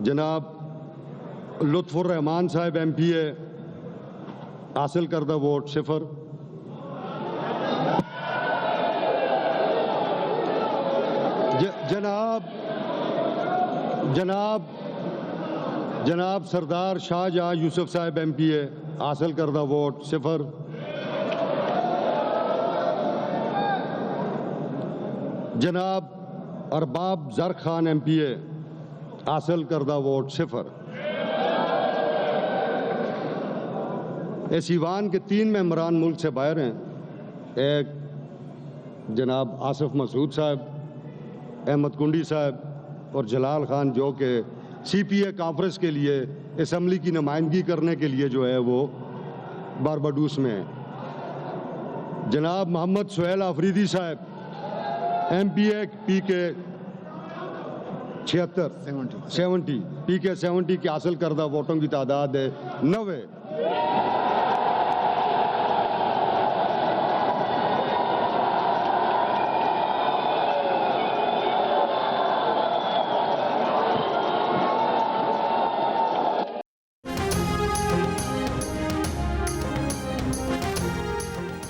जनाब लुत्फुर रहमान साहब MPA हासिल करदा वोट 0। जनाब सरदार शाहजहां यूसुफ साहब MPA हासिल करदा वोट 0। जनाब अरबाब जर खान MPA हासिल करदा वोट 0। इस ईवान के 3 मेंबरान मुल्क से बाहर हैं। एक जनाब आसिफ मसूद साहब, अहमद कुंडी साहब और जलाल खान, जो कि CPA कॉन्फ्रेंस के लिए असम्बली की नुमाइंदगी करने के लिए जो है वो बारबाडूस में है। जनाब मोहम्मद सुहेल आफरीदी साहब MPA PK 70 PK 70 की हासिल करदा वोटों की तादाद है 90।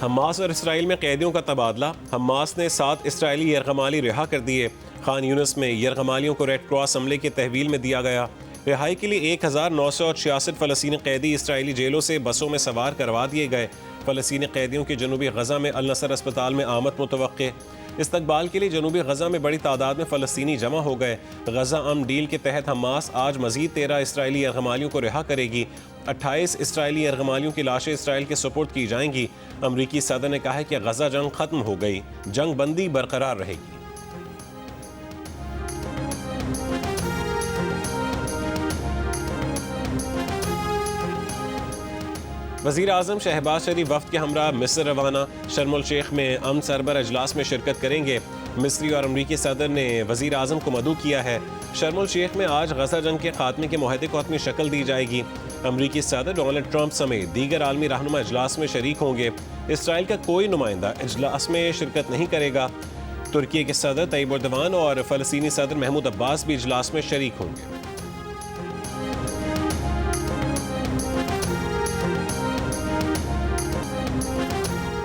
हमास और इसराइल में कैदियों का तबादला। हमास ने 7 इसराइली यरगमाली रिहा कर दिए। खान यूनिस में यरगमालियों को रेड क्रॉस हमले की तहवील में दिया गया। रिहाई के लिए 1966 फ़लस्तीनी कैदी इसराइली जेलों से बसों में सवार करवा दिए गए। फ़लस्तीनी कैदियों की जनूबी गज़ा में अल नसर अस्पताल में आमद मुतवक्के। इस्तकबाल के लिए जनूबी गज़ा में बड़ी तादाद में फ़लस्तीनी जमा हो गए। गज़ा अमन डील के तहत हमास आज मज़ीद 13 इसराइली यरगमालियों को रिहा करेगी। 28 इसराइली यरगमालियों की लाशें इसराइल के सुपुर्द की जाएंगी। अमरीकी सदर ने कहा है कि गज़ा जंग ख़त्म हो गई, जंग बंदी बरकरार रहेगी। वज़ीर आज़म शहबाज शरीफ वफ़द के हमरा मिस्र रवाना। शर्मुल शेख में अमन सरबर अजलास में शिरकत करेंगे। मिस्री और अमरीकी सदर ने वज़ीर आज़म को मदऊ किया है। शर्मुल शेख में आज गज़ा जंग के खात्मे के मुआहदे को अपनी शक्ल दी जाएगी। अमरीकी सदर डोनाल्ड ट्रंप समेत दीगर आलमी रहनुमा इजलास में शरीक होंगे। इसराइल का कोई नुमाइंदा इजलास में शिरकत नहीं करेगा। तुर्की के सदर तैयब एर्दोगान और फ़लस्तीनी सदर महमूद अब्बास भी इजलास में शरीक होंगे।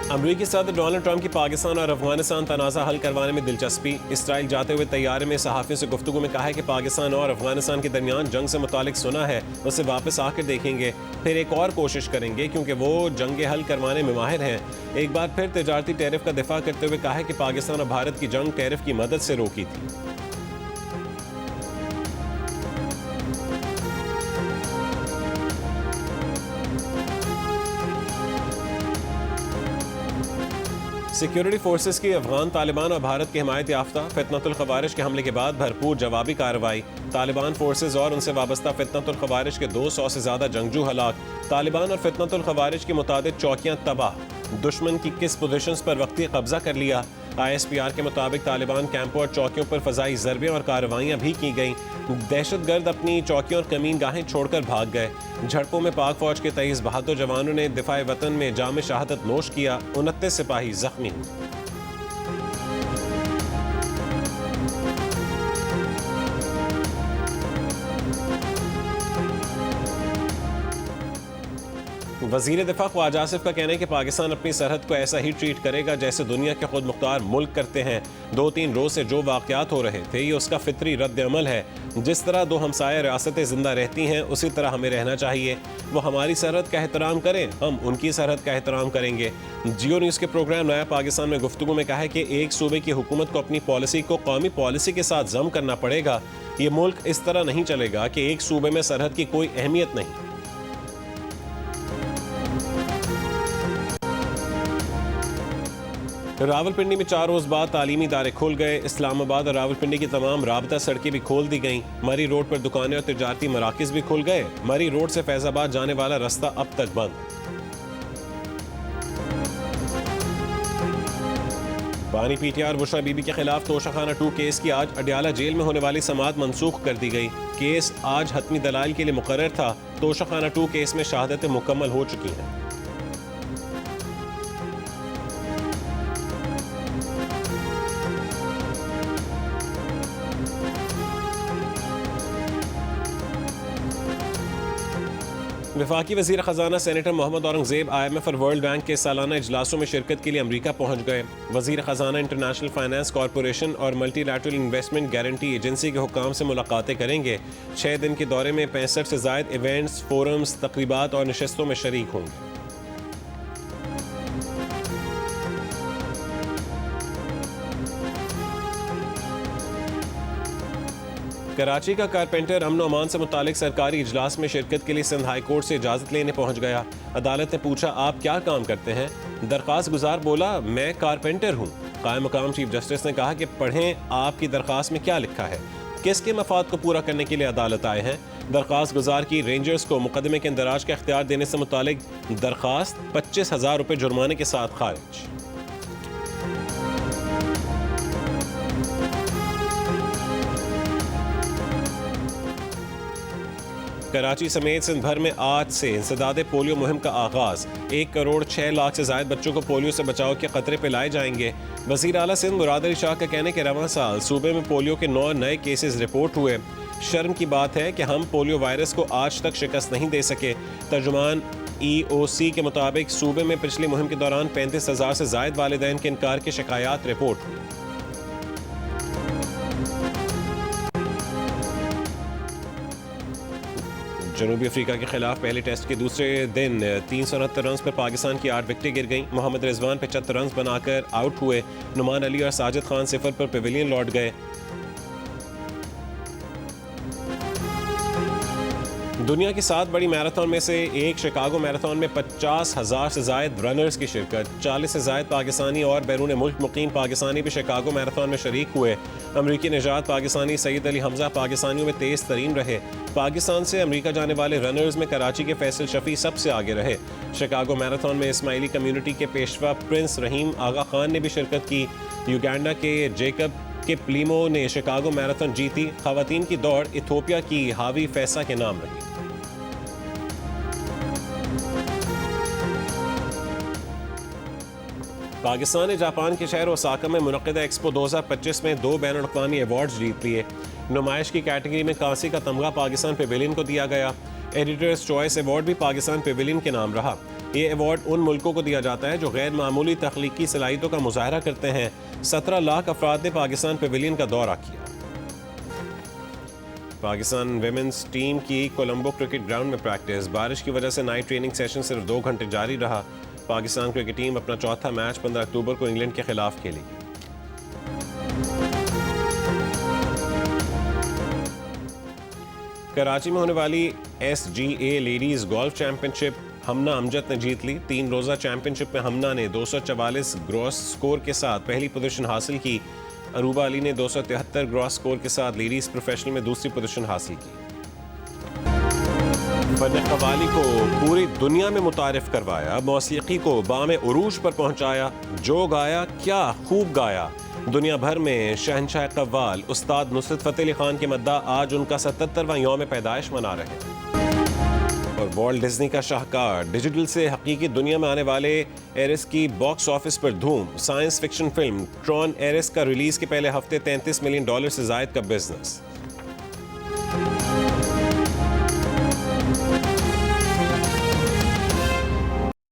अमरीकी सदर डोनाल्ड ट्रंप की पाकिस्तान और अफगानिस्तान तनाज़ा हल करवाने में दिलचस्पी। इसराइल जाते हुए तैयारे में सहाफ़ियों से गुफ्तगू में कहा है कि पाकिस्तान और अफगानिस्तान के दरमियान जंग से मुतालिक सुना है, उसे वापस आकर देखेंगे, फिर एक और कोशिश करेंगे क्योंकि वो जंग हल करवाने में माहिर हैं। एक बार फिर तजारती टैरिफ का दिफा करते हुए कहा है कि पाकिस्तान और भारत की जंग टैरिफ की मदद से रोकी थी। सिक्योरिटी फोर्सेस की अफगान तालिबान और भारत की हिमायत याफ्ता फितनतुल खवारिज के हमले के बाद भरपूर जवाबी कार्रवाई। तालिबान फोर्सेस और उनसे वाबस्ता फितनतुल खवारिज के 200 से ज़्यादा जंगजू हलाक। तालिबान और फितनतुल खवारिज की मुताबिक चौकियां तबाह। दुश्मन की किस पोजीशंस पर वक्ती कब्जा कर लिया। ISPR के मुताबिक तालिबान कैंपों और चौकियों पर फ़ज़ाई ज़रबें और कार्रवाइयाँ भी की गईं। दहशतगर्द अपनी चौकियों और कमीन गाहें छोड़कर भाग गए। झड़पों में पाक फौज के 23 बहादुर जवानों ने दिफाए वतन में जाम शहादत नोश किया। 29 सिपाही जख्मी हुए। वज़ीर दिफा ख्वाजा आसिफ का कहना है कि पाकिस्तान अपनी सरहद को ऐसा ही ट्रीट करेगा जैसे दुनिया के खुद मुख्तार मुल्क करते हैं। 2-3 रोज से जो वाक़यात हो रहे थे ये उसका फितरी रद्द अमल है। जिस तरह दो हमसाया रियासतें जिंदा रहती हैं उसी तरह हमें रहना चाहिए। वो हमारी सरहद का एहतराम करें, हम उनकी सरहद का एहतराम करेंगे। जियो न्यूज़ के प्रोग्राम नया पाकिस्तान में गुफ्तगू में कहा है कि एक सूबे की हुकूमत को अपनी पॉलिसी को कौमी पॉलिसी के साथ जम करना पड़ेगा। ये मुल्क इस तरह नहीं चलेगा कि एक सूबे में सरहद की कोई अहमियत नहीं। रावलपिंडी में 4 रोज बाद तालीमी इदारे खुल गए। इस्लामाबाद और रावलपिंडी की तमाम राबता सड़कें भी खोल दी गईं। मरी रोड पर दुकानें और तिजारती मराकिज भी खुल गए। मरी रोड से फैजाबाद जाने वाला रास्ता अब तक बंद। बानी PTR बुशरा बीबी के खिलाफ तोशाखाना 2 केस की आज अडयाला जेल में होने वाली समाअत मनसूख कर दी गई। केस आज हतमी दलाइल के लिए मुकर्रर था। तोशाखाना 2 केस में शहादतें मुकम्मल हो चुकी हैं। वफाकी वज़ीर ख़जाना सेनेटर मोहम्मद औरंगज़ेब IMF और वर्ल्ड बैंक के सालाना इजलासों में शिरकत के लिए अमरीका पहुँच गए। वज़ीर ख़जाना इंटरनेशनल फाइनेंस कॉरपोरेशन और मल्टीलैटरल इन्वेस्टमेंट गारंटी एजेंसी के हुक्काम से मुलाकातें करेंगे। 6 दिन के दौरे में 65 से ज़ायद इवेंट्स, फोरम्स, तकरीबात और नशस्तों में शरीक होंगे। कराची का कारपेंटर अमन अमान से मुतालिक सरकारी इजलास में शिरकत के लिए सिंध हाई कोर्ट से इजाज़त लेने पहुंच गया। अदालत ने पूछा, आप क्या काम करते हैं? दरख्वास्त गुजार बोला, मैं कारपेंटर हूं। कायम मकाम चीफ जस्टिस ने कहा कि पढ़ें आपकी दरख्वास्त में क्या लिखा है, किसके मफाद को पूरा करने के लिए अदालत आए हैं। दरख्वास्त गुजार की रेंजर्स को मुकदमे के इंदराज का इख्तियार देने से मुतालिक दरख्वास्त 25,000 रुपये जुर्माने के साथ खारिज। कराची समेत सिंध भर में आज से इंसदादे पोलियो मुहिम का आगाज। 1 करोड़ 6 लाख से ज्यादा बच्चों को पोलियो से बचाव के खतरे पे लाए जाएंगे। वज़ीर आला सिंध मुराद अली शाह का कहना है कि रवां साल सूबे में पोलियो के 9 नए केसेस रिपोर्ट हुए। शर्म की बात है कि हम पोलियो वायरस को आज तक शिकस्त नहीं दे सके। तर्जुमान EOC के मुताबिक सूबे में पिछली मुहिम के दौरान 35,000 से ज्यादा वालिदैन के इनकार की शिकायत रिपोर्ट हुई। जनूबी अफ्रीका के खिलाफ पहले टेस्ट के दूसरे दिन 369 रन पर पाकिस्तान की 8 विकेटें गिर गईं। मोहम्मद रिजवान 75 रन बनाकर आउट हुए। नुमान अली और साजिद खान 0 पर पेविलियन लौट गए। दुनिया की 7 बड़ी मैराथन में से एक शिकागो मैराथन में 50,000 से ज्यादा रनर्स की शिरकत। 40 से ज्यादा पाकिस्तानी और बैरून मुल्क मुकीम पाकिस्तानी भी शिकागो मैराथन में शरीक हुए। अमरीकी निजात पाकिस्तानी सईद अली हमजा पाकिस्तानियों में तेज तरीन रहे। पाकिस्तान से अमरीका जाने वाले रनर्स में कराची के फैसल शफी सबसे आगे रहे। शिकागो मैराथन में इस्माइली कम्युनिटी के पेशवा प्रिंस रहीम आगा खान ने भी शिरकत की। युगांडा के जेकब के प्लीमो ने शिकागो मैराथन जीती। खवातीन की दौड़ इथियोपिया की हावी फैसा के नाम रही। पाकिस्तान ने जापान के शहर ओसाका में मुनक़िदा एक्सपो 2025 में 2 बैनुल-अक़वामी अवार्ड्स जीत लिए। नुमाइश की कैटेगरी में कांसी का तमगा पाकिस्तान पेविलियन को दिया गया। एडिटर्स चॉइस अवार्ड भी पाकिस्तान पेविलियन के नाम रहा। ये अवार्ड उन मुल्कों को दिया जाता है जो गैर मामूली तख्लीकी सलाहियतों का मुजाहरा करते हैं। 17 लाख अफराद ने पाकिस्तान पेविलियन का दौरा किया। पाकिस्तान विमेंस टीम की कोलंबो क्रिकेट ग्राउंड में प्रैक्टिस। बारिश की वजह से नाइट ट्रेनिंग सेशन सिर्फ 2 घंटे जारी रहा। पाकिस्तान क्रिकेट टीम अपना चौथा मैच 15 अक्टूबर को इंग्लैंड के खिलाफ खेलेगी। कराची में होने वाली SGA लेडीज गोल्फ चैंपियनशिप हमना अमजद ने जीत ली। 3 रोज़ा चैंपियनशिप में हमना ने 244 ग्रॉस स्कोर के साथ पहली पोजीशन हासिल की। अरूबा अली ने 273 ग्रॉस स्कोर के साथ लेडीज प्रोफेशनल में दूसरी पोजीशन हासिल की। फन कव्वाली को पूरी दुनिया में मुतारिफ करवाया। मौसीकी को बामे उरूज पर पहुंचाया। जो गाया क्या खूब गाया। दुनिया भर में शहनशाह कव्वाल उस्ताद नुसरत फ़तेह अली खान के मद्दा आज उनका 77वां यौम पैदाइश मना रहे हैं। और वॉल्ट डिज्नी का शाहकार डिजिटल से हकीकी दुनिया में आने वाले एरिस की बॉक्स ऑफिस पर धूम। Science fiction film Tron Ares का रिलीज के पहले हफ्ते $33 मिलियन से ज्यादा का बिजनेस।